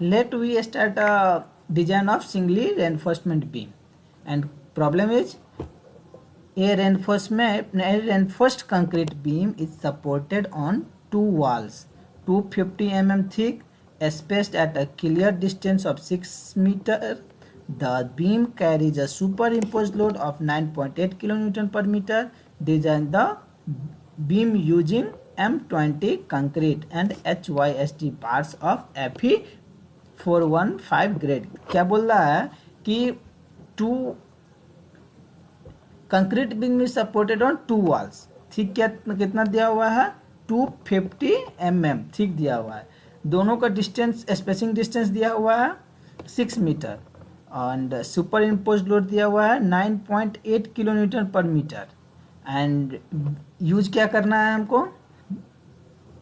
Let we start a design of singly reinforcement beam, and problem is a reinforced concrete beam is supported on two walls 250 mm thick, spaced at a clear distance of 6 meter. The beam carries a superimposed load of 9.8 kN per meter. Design the beam using M20 concrete and HYST bars of Fe 415 grade. क्या बोल रहा है कि two concrete beam is supported on two walls. ठीक, क्या कितना दिया हुआ है 250 mm ठीक दिया हुआ है। दोनों का डिस्टेंस स्पेसिंग डिस्टेंस दिया हुआ है 6 metre and super impose load दिया हुआ है 9.8 किलोन्यूटन पर मीटर। एंड यूज क्या करना है हमको,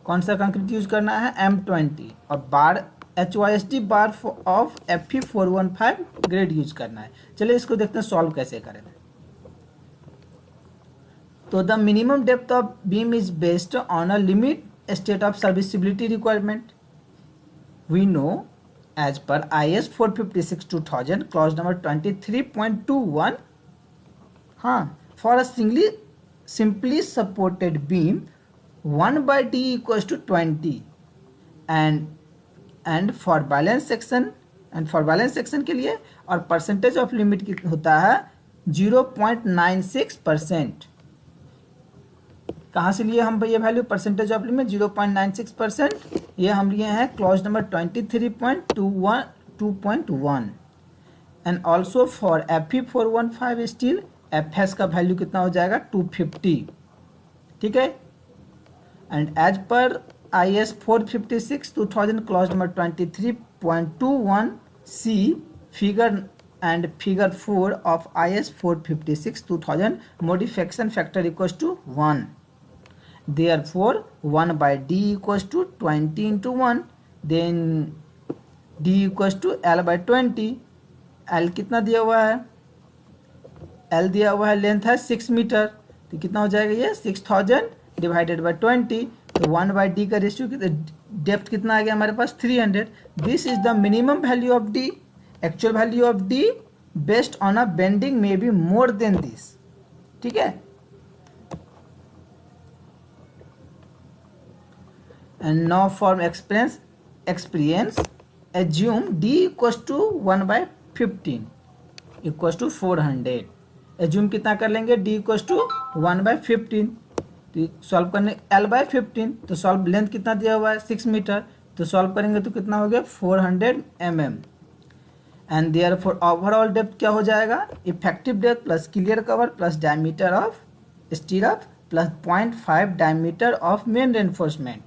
कौन सा कंक्रीट यूज करना है M20 और बार HYST bar of Fe 415 grade use करना है। चलिए इसको देखते हैं सॉल्व कैसे करें। तो the minimum depth of beam is based on a limit state of serviceability requirement. We know as पर IS 456/2000 क्लॉज नंबर 23.21, हाँ, for a simply supported beam 1/d equals to 20 and for balance section के लिए और percentage of limit होता है 0.96%। कहाँ से लिए हम ये वैल्यू परसेंटेज ऑफ लिमिट 0.96%, ये हम लिए हैं clause number 23.2.1 and also for Fe 415 steel Fs का वैल्यू कितना हो जाएगा 250। ठीक है, and as per IS 456/2000 clause number 23.21C figure 4 of IS 456/2000 modification factor equals to 1. Therefore 1/d equals to 20 into 1, then d equals to L/20। L कितना दिया हुआ है, L दिया हुआ है लेंथ है 6 मीटर, तो कितना हो जाएगा ये 6000 डिवाइडेड बाई 20, तो 1/d का रेशियो डेप्थ कितना आ गया हमारे पास 300। This is the minimum value of d। Actual value of d based on a bending may be more than this. ठीक है, and now for experience assume d equals to 1/15 equals to 400। Assume कितना कर लेंगे d equals to 1/15, तो solve करने L/15, तो solve length कितना दिया हुआ है 6 मीटर, तो सॉल्व करेंगे तो कितना हो गया 400 mm and therefore overall depth क्या हो जाएगा, effective depth plus clear cover plus diameter of स्टीरअप plus 0.5 diameter of main reinforcement.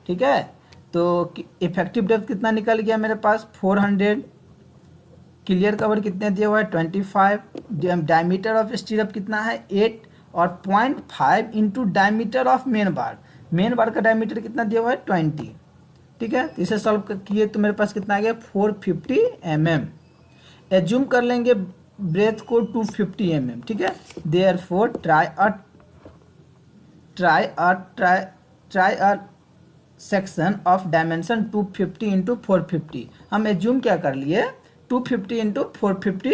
ठीक है, तो इफेक्टिव डेप्थ कितना निकल गया मेरे पास 400, क्लियर कवर कितने दिया हुआ है 25, डायमीटर ऑफ स्टीरअप कितना है 8 और 0.5 इंटू डायमीटर ऑफ मेन बार का डायमीटर कितना दिया हुआ है 20। ठीक है, तो इसे सॉल्व किए तो मेरे पास कितना आ गया 450 mm। एज्यूम कर लेंगे ब्रेथ को 250 mm। ठीक है, therefore try a section of dimension 250 into 450। हम एज्यूम क्या कर लिए 250 इंटू 450,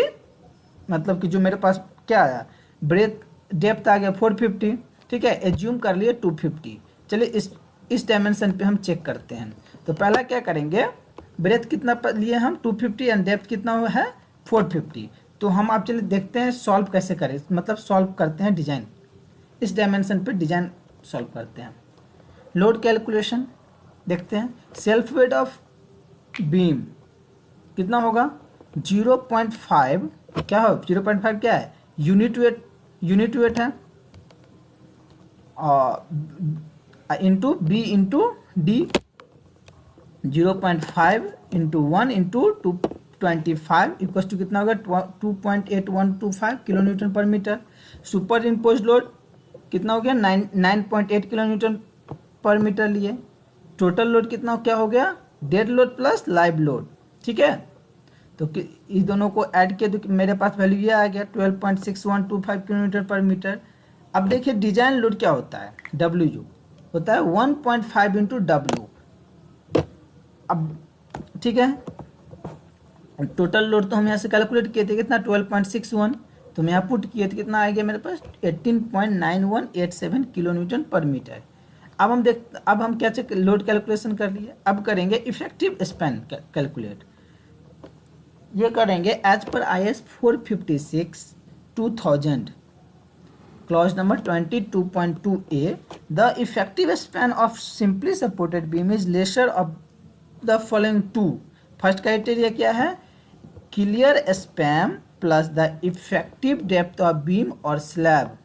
मतलब कि जो मेरे पास क्या आया ब्रेथ डेप्थ आ गया 450। ठीक है, एज्यूम कर लिए 250। चलिए इस डायमेंशन पे हम चेक करते हैं। तो पहला क्या करेंगे, ब्रेथ कितना लिए हम 250 एंड डेप्थ कितना हुआ है 450। तो हम आप चलिए देखते हैं सॉल्व कैसे करें, मतलब सॉल्व करते हैं डिजाइन, इस डायमेंशन पे डिजाइन सॉल्व करते हैं। लोड कैलकुलेशन देखते हैं, सेल्फ वेट ऑफ बीम कितना होगा 0.5, क्या हो 0.5 क्या है यूनिट वेट है into B into D, 0.5 into 1 into 225 equal to कितना होगा 2.8125 किलोन्यूटन पर मीटर। सुपर इम्पोज लोड कितना हो गया 9.8 किलोन्यूटन पर मीटर लिए। टोटल लोड कितना क्या हो गया dead load plus live load. ठीक है, तो इस दोनों को ऐड किया तो मेरे पास वैल्यू ये आ गया 12.6125 किलोमीटर पर मीटर। अब देखिए डिजाइन लोड क्या होता है WU होता है 1.5 इंटू W। अब ठीक है। टोटल लोड तो हम यहाँ से कैलकुलेट किए थे कितना 12.61, तो मैं यहाँ पुट किए थे कितना आ गया मेरे पास 18.9187 किलो न्यूटन पर मीटर। अब हम क्या चेक लोड कैलकुलेशन कर लिए, अब करेंगे इफेक्टिव स्पैन कैलकुलेट। ये करेंगे as per IS 456/2000 clause number 22.2a, the effective span of simply supported beam is lesser of the following two. First criteria क्या है, clear span plus the effective depth of beam और slab.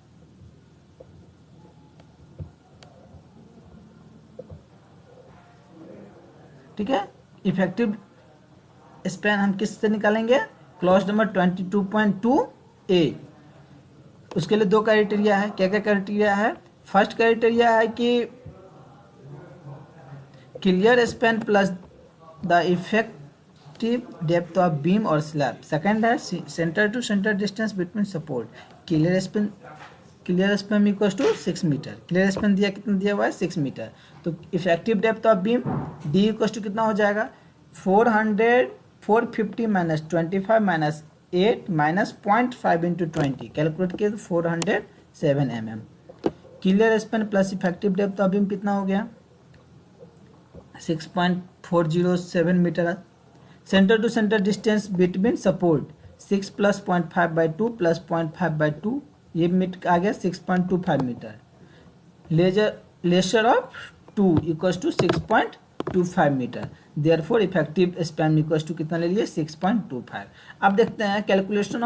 ठीक है, effective span हम किससे निकालेंगे, clause number 22.2a। उसके लिए दो क्राइटेरिया है, क्या क्या क्राइटेरिया है, फर्स्ट क्राइटेरिया है कि clear span plus the effective depth of beam और स्लैब। सेकंड है centre to centre distance between support. Clear span equal to 6 metre. Clear span दिया कितना दिया हुआ है 6 मीटर। तो effective depth of beam d equal to कितना हो जाएगा 450 minus 25 minus 8 minus 0.5 into 20 calculate किए तो 407 mm। Clear span plus effective depth of beam कितना हो गया 6.407 metre. Centre to centre distance between support 6 plus 0.5/2 plus 0.5/2 ये मीटर आ गया 6.25 मीटर। लेजर of 2 equals to 6.25 metre. Therefore effective span equals to कितना ले लिए 6.25। अब देखते हैं calculation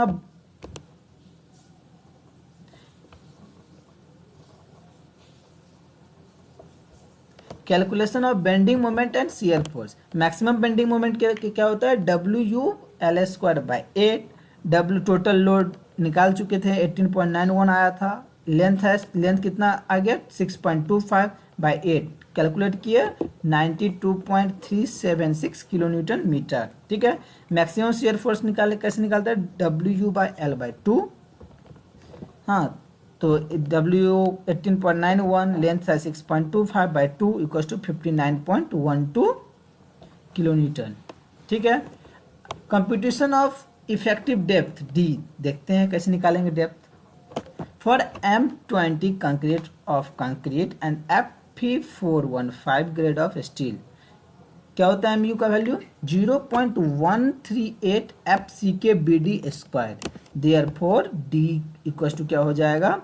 of bending moment and shear force. Maximum bending moment क्या होता है WU/L²/8। W टोटल लोड निकाल चुके थे 18.91 आया था। लेंथ कितना आ गया 6.25/8 कैलकुलेट किए 92.376 किलो न्यूटन मीटर। ठीक है, मैक्सिमम शियर फोर्स कैसे निकालते हैं WU/L/2। हाँ, तो W 18.91 लेंथ है 6.25/2 इक्वल टू 59.12 किलो न्यूटन। ठीक है, computation of effective depth D देखते हैं कैसे निकालेंगे depth. For M20 concrete of concrete and Fe415 grade of steel क्या होता है MU का value 0.138 FCK/BD²। Therefore D equal to क्या हो जाएगा,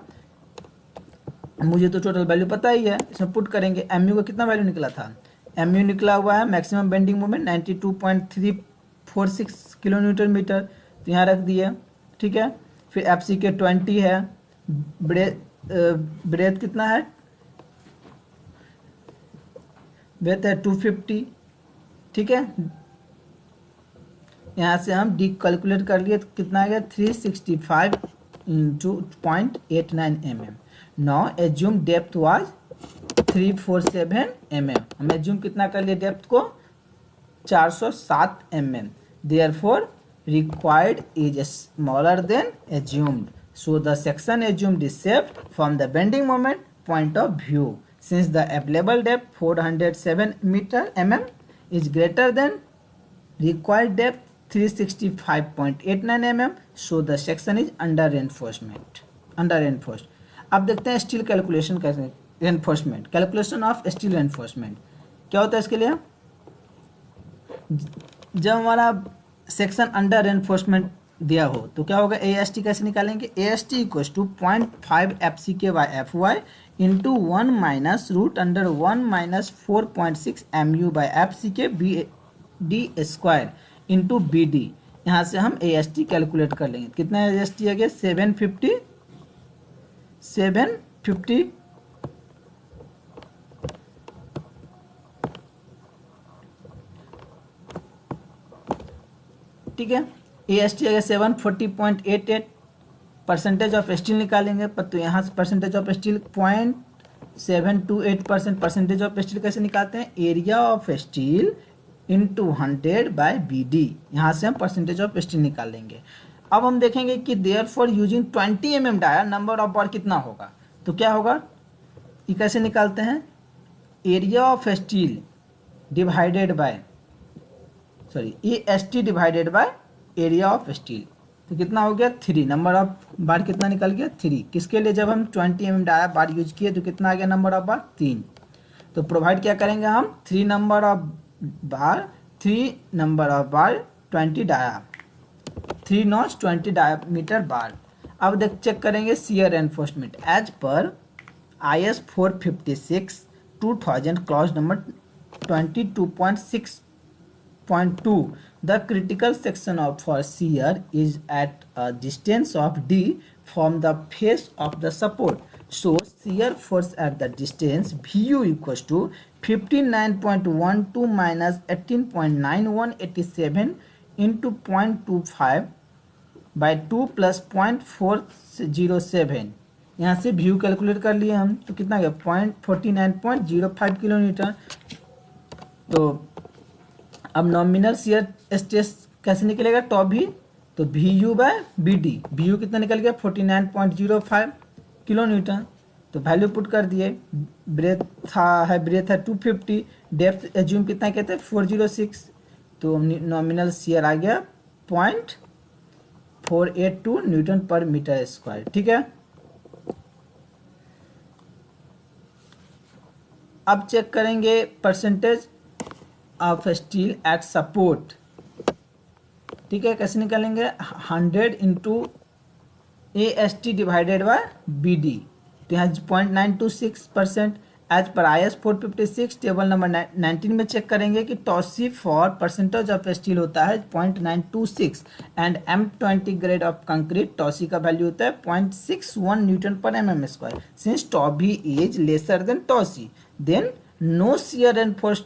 मुझे तो टोटल वैल्यू पता ही है, इसमें पुट करेंगे। MU का कितना वैल्यू निकला था, MU निकला हुआ है maximum bending moment 92.346 kilo newton metre, तो यहाँ रख दिए। ठीक है, फिर FCK 20 है, ब्रेथ कितना है, ब्रेथ है 250। ठीक है, यहाँ से हम डी कैलकुलेट कर लिए तो कितना आ गया 365 into 0.89 mm। Now assume depth was 347 mm। हम एज्यूम कितना कर लिए डेप्थ को 407 mm। Therefore required is smaller than assumed, so the section assumed is saved from the bending moment point of view. Since the available depth 407 mm is greater than required depth 365.89 mm, so the section is under reinforcement, under reinforced। अब देखते हैं steel calculation कैसे, reinforcement, calculation of steel reinforcement क्या होता है इसके लिए। जब हमारा सेक्शन अंडर रेनफोर्समेंट दिया हो तो क्या होगा AST कैसे निकालेंगे, AST equals to 0.5 FCK/FY into 1 minus √1 minus 4.6 MU/FCK/BD² into BD। यहाँ से हम AST कैलकुलेट कर लेंगे, कितना AST आ गया 750। ठीक है, AST आ गया 740.88। परसेंटेज ऑफ स्टील निकालेंगे पर, तो यहाँ से percentage of steel 0.728%। Percentage of steel कैसे निकालते हैं, area of steel into 100/BD। यहाँ से हम परसेंटेज ऑफ स्टील निकाल लेंगे। अब हम देखेंगे कि therefore using 20 mm dia number of bar कितना होगा, तो क्या होगा ये कैसे निकालते हैं, area of steel divided by sorry AST divided by area of steel. तो कितना हो गया 3, नंबर ऑफ बार कितना निकल गया 3। किसके लिए, जब हम 20 mm डाया बार यूज किए तो कितना आ गया नंबर ऑफ बार 3। तो प्रोवाइड क्या करेंगे हम 3 नंबर ऑफ बार 20 डाया 3 नॉच 20 डायमीटर बार। अब देख चेक करेंगे शियर एनफोर्समेंट एज पर IS 456 2000 clause number 22.6.2 the critical section of for shear is at a distance of d from the face of the support, so shear force at the distance VU equals to 59.12 minus 18.9187 into 0.25 by 2 plus 0.407। यहाँ से view calculate कर लिए हम, तो कितना गया 49.05 kilometre. तो अब नॉमिनल शियर स्ट्रेस कैसे निकलेगा टॉप भी, तो VU बाय BD, VU कितना निकल गया 49.05 किलोमीटर। तो वैल्यू पुट कर दिए, ब्रेथ है 250, डेप्थ एज्यूम कितना कहते हैं 406, तो नॉमिनल शियर आ गया 0.482 न्यूटन पर मीटर स्क्वायर। ठीक है, अब चेक करेंगे percentage of steel eight support. ठीक है, कैसे निकालेंगे 100 into AST divided bye BD। तो यहाँ 0.926% as per IS 456 table number 19 में चेक करेंगे कि tau c for percentage of steel होता है 0.926 and M20 grade of concrete tau c का वैल्यू होता है 0.61 न्यूटन पर mm square. Since tau v is lesser than tau c then no shear reinforced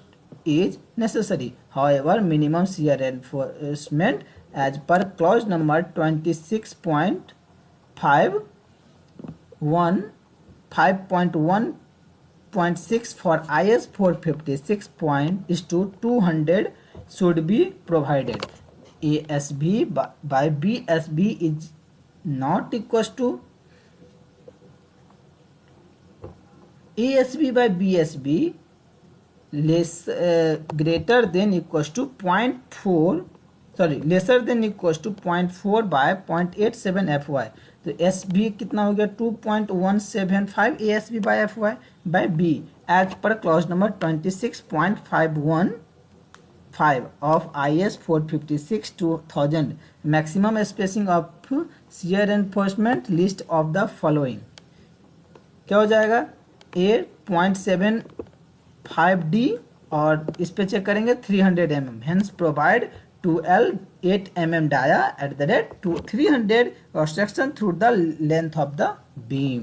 is necessary. However, minimum shear reinforcement as per clause number 5.1.6 for IS 456.200 should be provided. ASB by BSB is not equals to ASB by BSB greater than equals to 0.4 lesser than equals to 0.4 by 0.87 FY। तो SB कितना हो गया 2.175 ASB by FY by B as per clause number 26.515 of IS 456 2000 maximum spacing of shear reinforcement list of the following। क्या हो जाएगा A 0.75D और इस पे चेक करेंगे 300 mm, hence provide 2L 8 mm dia at the rate 300 cross section through the length of the beam।